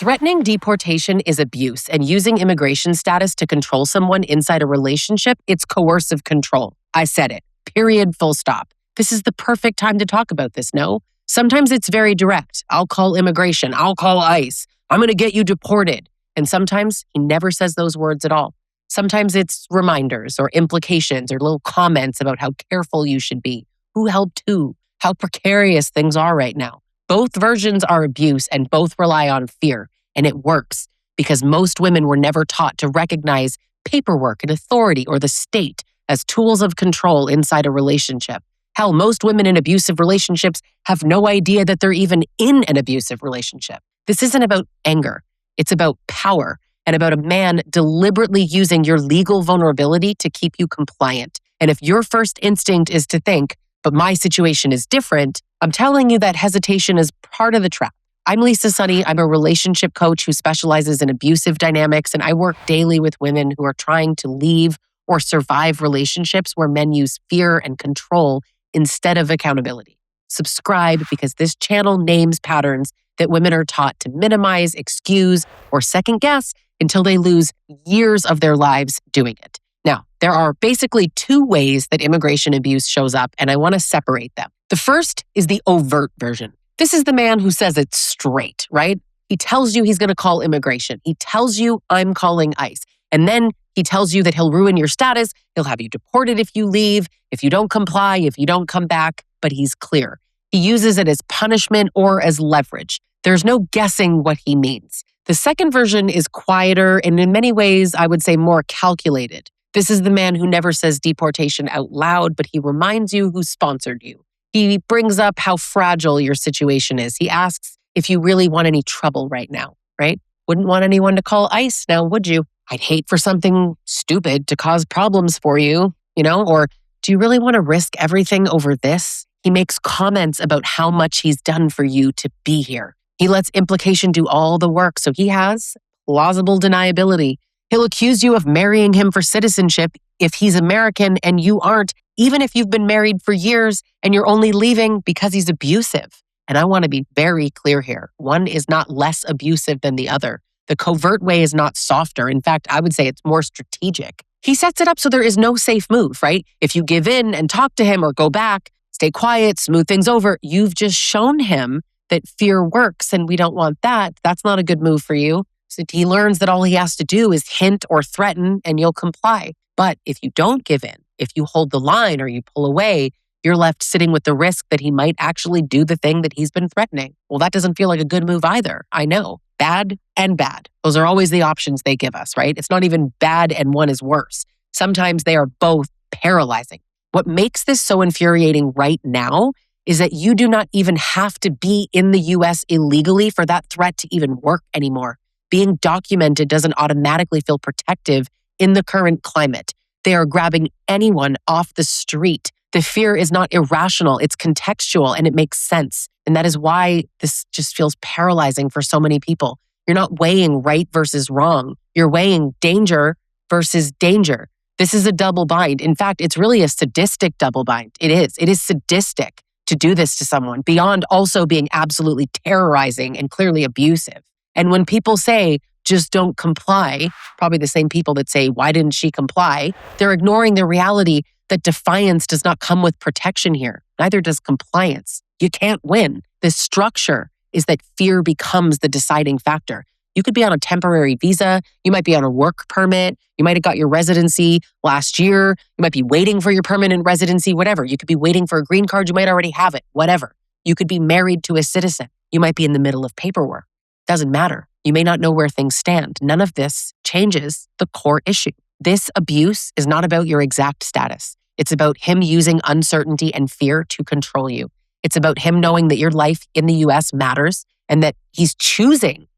Threatening deportation is abuse, and using immigration status to control someone inside a relationship, it's coercive control. I said it. Period. Full stop. This is the perfect time to talk about this, no? Sometimes it's very direct. I'll call immigration. I'll call ICE. I'm going to get you deported. And sometimes he never says those words at all. Sometimes it's reminders or implications or little comments about how careful you should be, who helped who, how precarious things are right now. Both versions are abuse and both rely on fear. And it works because most women were never taught to recognize paperwork and authority or the state as tools of control inside a relationship. Hell, most women in abusive relationships have no idea that they're even in an abusive relationship. This isn't about anger. It's about power and about a man deliberately using your legal vulnerability to keep you compliant. And if your first instinct is to think, but my situation is different, I'm telling you that hesitation is part of the trap. I'm Lisa Sonni. I'm a relationship coach who specializes in abusive dynamics, and I work daily with women who are trying to leave or survive relationships where men use fear and control instead of accountability. Subscribe because this channel names patterns that women are taught to minimize, excuse, or second guess until they lose years of their lives doing it. Now, there are basically two ways that immigration abuse shows up, and I want to separate them. The first is the overt version. This is the man who says it straight, right? He tells you he's going to call immigration. He tells you, I'm calling ICE. And then he tells you that he'll ruin your status. He'll have you deported if you leave, if you don't comply, if you don't come back. But he's clear. He uses it as punishment or as leverage. There's no guessing what he means. The second version is quieter and in many ways, I would say more calculated. This is the man who never says deportation out loud, but he reminds you who sponsored you. He brings up how fragile your situation is. He asks if you really want any trouble right now, right? Wouldn't want anyone to call ICE now, would you? I'd hate for something stupid to cause problems for you, Or do you really want to risk everything over this? He makes comments about how much he's done for you to be here. He lets implication do all the work, so he has plausible deniability. He'll accuse you of marrying him for citizenship if he's American and you aren't, even if you've been married for years and you're only leaving because he's abusive. And I want to be very clear here. One is not less abusive than the other. The covert way is not softer. In fact, I would say it's more strategic. He sets it up so there is no safe move, right? If you give in and talk to him or go back, stay quiet, smooth things over, you've just shown him that fear works and we don't want that. That's not a good move for you. So he learns that all he has to do is hint or threaten and you'll comply. But if you don't give in, if you hold the line or you pull away, you're left sitting with the risk that he might actually do the thing that he's been threatening. Well, that doesn't feel like a good move either. I know. Bad and bad. Those are always the options they give us, right? It's not even bad and one is worse. Sometimes they are both paralyzing. What makes this so infuriating right now is that you do not even have to be in the US illegally for that threat to even work anymore. Being documented doesn't automatically feel protective in the current climate. They are grabbing anyone off the street. The fear is not irrational, it's contextual and it makes sense. And that is why this just feels paralyzing for so many people. You're not weighing right versus wrong. You're weighing danger versus danger. This is a double bind. In fact, it's really a sadistic double bind. It is. It is sadistic to do this to someone beyond also being absolutely terrorizing and clearly abusive. And when people say, just don't comply, probably the same people that say, why didn't she comply? They're ignoring the reality that defiance does not come with protection here. Neither does compliance. You can't win. The structure is that fear becomes the deciding factor. You could be on a temporary visa. You might be on a work permit. You might have got your residency last year. You might be waiting for your permanent residency, whatever. You could be waiting for a green card. You might already have it, whatever. You could be married to a citizen. You might be in the middle of paperwork. Doesn't matter. You may not know where things stand. None of this changes the core issue. This abuse is not about your exact status. It's about him using uncertainty and fear to control you. It's about him knowing that your life in the US matters and that he's choosing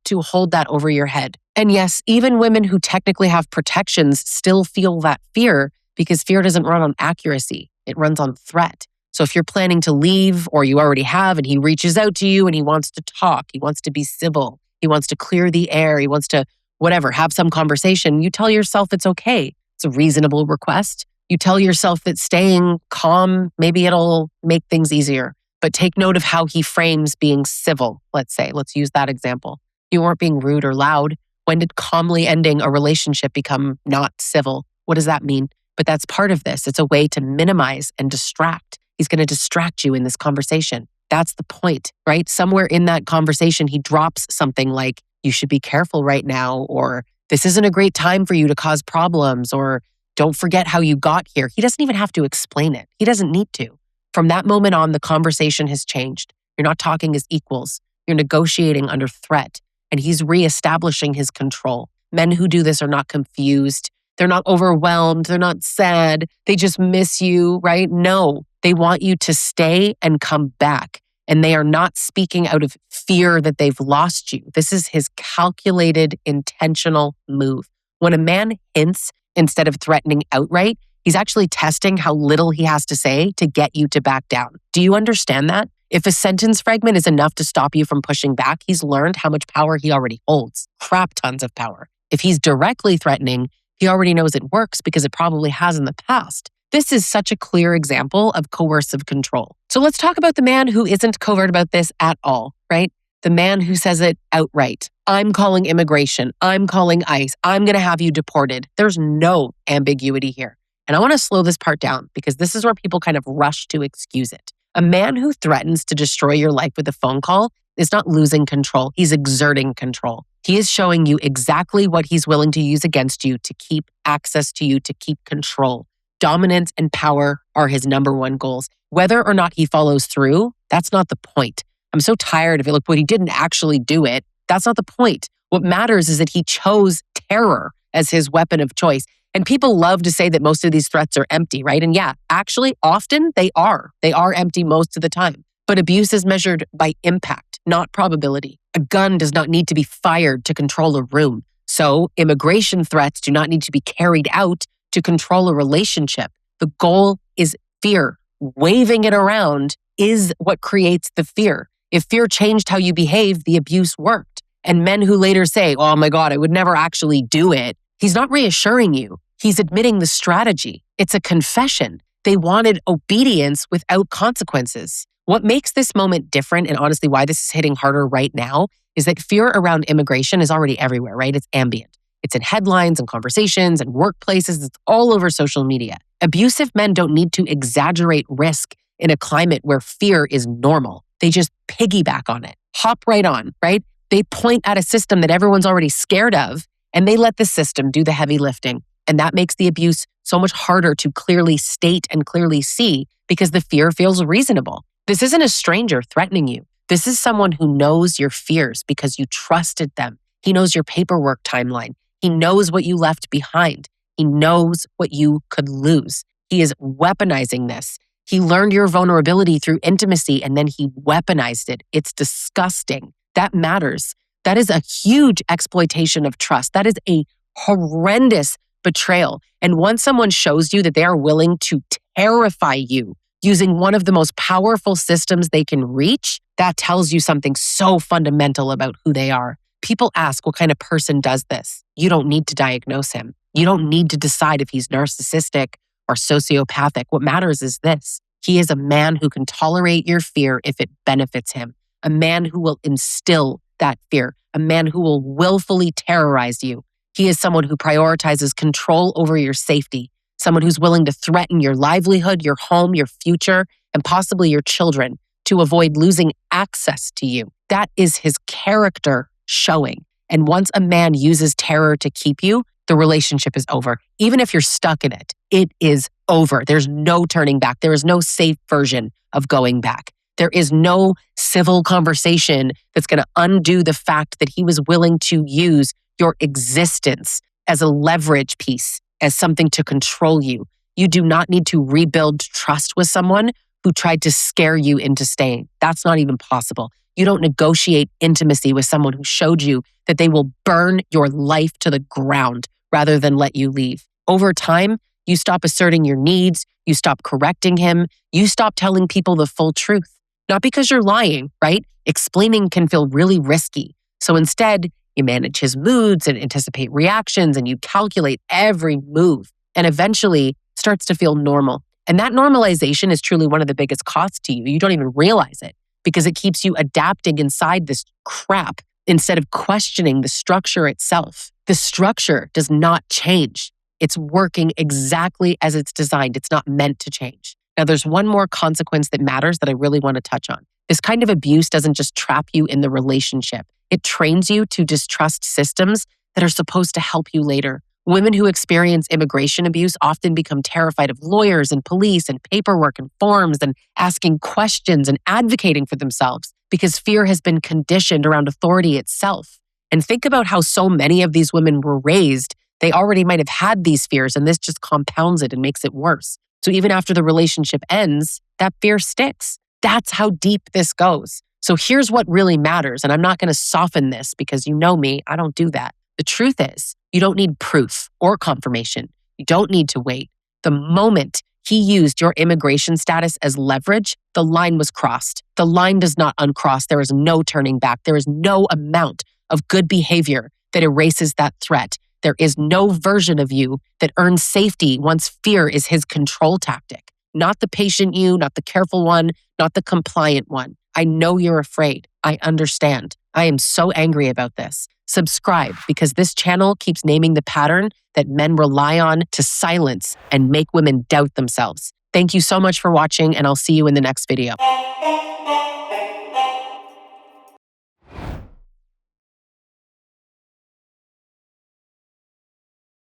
to hold that over your head. And yes, even women who technically have protections still feel that fear because fear doesn't run on accuracy. It runs on threat. So if you're planning to leave or you already have and he reaches out to you and he wants to talk, he wants to be civil, he wants to clear the air, he wants to have some conversation, you tell yourself it's okay. It's a reasonable request. You tell yourself that staying calm, maybe it'll make things easier. But take note of how he frames being civil, let's say. Let's use that example. You weren't being rude or loud. When did calmly ending a relationship become not civil? What does that mean? But that's part of this. It's a way to minimize and distract. He's going to distract you in this conversation. That's the point, right? Somewhere in that conversation, he drops something like, you should be careful right now, or this isn't a great time for you to cause problems, or don't forget how you got here. He doesn't even have to explain it. He doesn't need to. From that moment on, the conversation has changed. You're not talking as equals. You're negotiating under threat, and he's reestablishing his control. Men who do this are not confused. They're not overwhelmed. They're not sad. They just miss you, right? No, they want you to stay and come back. And they are not speaking out of fear that they've lost you. This is his calculated, intentional move. When a man hints instead of threatening outright, he's actually testing how little he has to say to get you to back down. Do you understand that? If a sentence fragment is enough to stop you from pushing back, he's learned how much power he already holds. Crap tons of power. If he's directly threatening, he already knows it works because it probably has in the past. This is such a clear example of coercive control. So let's talk about the man who isn't covert about this at all, right? The man who says it outright. I'm calling immigration. I'm calling ICE. I'm going to have you deported. There's no ambiguity here. And I want to slow this part down because this is where people kind of rush to excuse it. A man who threatens to destroy your life with a phone call is not losing control. He's exerting control. He is showing you exactly what he's willing to use against you to keep access to you, to keep control. Dominance and power are his number one goals. Whether or not he follows through, that's not the point. I'm so tired of it. Look, but he didn't actually do it. That's not the point. What matters is that he chose terror as his weapon of choice. And people love to say that most of these threats are empty, right? And yeah, actually, often they are. They are empty most of the time. But abuse is measured by impact, not probability. A gun does not need to be fired to control a room. So immigration threats do not need to be carried out to control a relationship. The goal is fear. Waving it around is what creates the fear. If fear changed how you behave, the abuse worked. And men who later say, oh my God, I would never actually do it. He's not reassuring you. He's admitting the strategy. It's a confession. They wanted obedience without consequences. What makes this moment different, and honestly why this is hitting harder right now, is that fear around immigration is already everywhere, right? It's ambient. It's in headlines and conversations and workplaces. It's all over social media. Abusive men don't need to exaggerate risk in a climate where fear is normal. They just piggyback on it, hop right on, right? They point at a system that everyone's already scared of, and they let the system do the heavy lifting. And that makes the abuse so much harder to clearly state and clearly see because the fear feels reasonable. This isn't a stranger threatening you. This is someone who knows your fears because you trusted them. He knows your paperwork timeline. He knows what you left behind. He knows what you could lose. He is weaponizing this. He learned your vulnerability through intimacy and then he weaponized it. It's disgusting. That matters. That is a huge exploitation of trust. That is a horrendous betrayal. And once someone shows you that they are willing to terrify you using one of the most powerful systems they can reach, that tells you something so fundamental about who they are. People ask what kind of person does this. You don't need to diagnose him. You don't need to decide if he's narcissistic or sociopathic. What matters is this. He is a man who can tolerate your fear if it benefits him. A man who will instill that fear. A man who will willfully terrorize you. He is someone who prioritizes control over your safety. Someone who's willing to threaten your livelihood, your home, your future, and possibly your children to avoid losing access to you. That is his character showing. And once a man uses terror to keep you, the relationship is over. Even if you're stuck in it, it is over. There's no turning back. There is no safe version of going back. There is no civil conversation that's going to undo the fact that he was willing to use your existence as a leverage piece, as something to control you. You do not need to rebuild trust with someone who tried to scare you into staying. That's not even possible. You don't negotiate intimacy with someone who showed you that they will burn your life to the ground rather than let you leave. Over time, you stop asserting your needs, you stop correcting him, you stop telling people the full truth. Not because you're lying, right? Explaining can feel really risky. So instead, you manage his moods and anticipate reactions and you calculate every move. And eventually, it starts to feel normal. And that normalization is truly one of the biggest costs to you. You don't even realize it because it keeps you adapting inside this crap instead of questioning the structure itself. The structure does not change. It's working exactly as it's designed. It's not meant to change. Now, there's one more consequence that matters that I really want to touch on. This kind of abuse doesn't just trap you in the relationship. It trains you to distrust systems that are supposed to help you later. Women who experience immigration abuse often become terrified of lawyers and police and paperwork and forms and asking questions and advocating for themselves because fear has been conditioned around authority itself. And think about how so many of these women were raised. They already might have had these fears, and this just compounds it and makes it worse. So even after the relationship ends, that fear sticks. That's how deep this goes. So here's what really matters, and I'm not going to soften this because you know me, I don't do that. The truth is, you don't need proof or confirmation. You don't need to wait. The moment he used your immigration status as leverage, the line was crossed. The line does not uncross. There is no turning back. There is no amount of good behavior that erases that threat. There is no version of you that earns safety once fear is his control tactic. Not the patient you, not the careful one, not the compliant one. I know you're afraid. I understand. I am so angry about this. Subscribe because this channel keeps naming the pattern that men rely on to silence and make women doubt themselves. Thank you so much for watching, and I'll see you in the next video.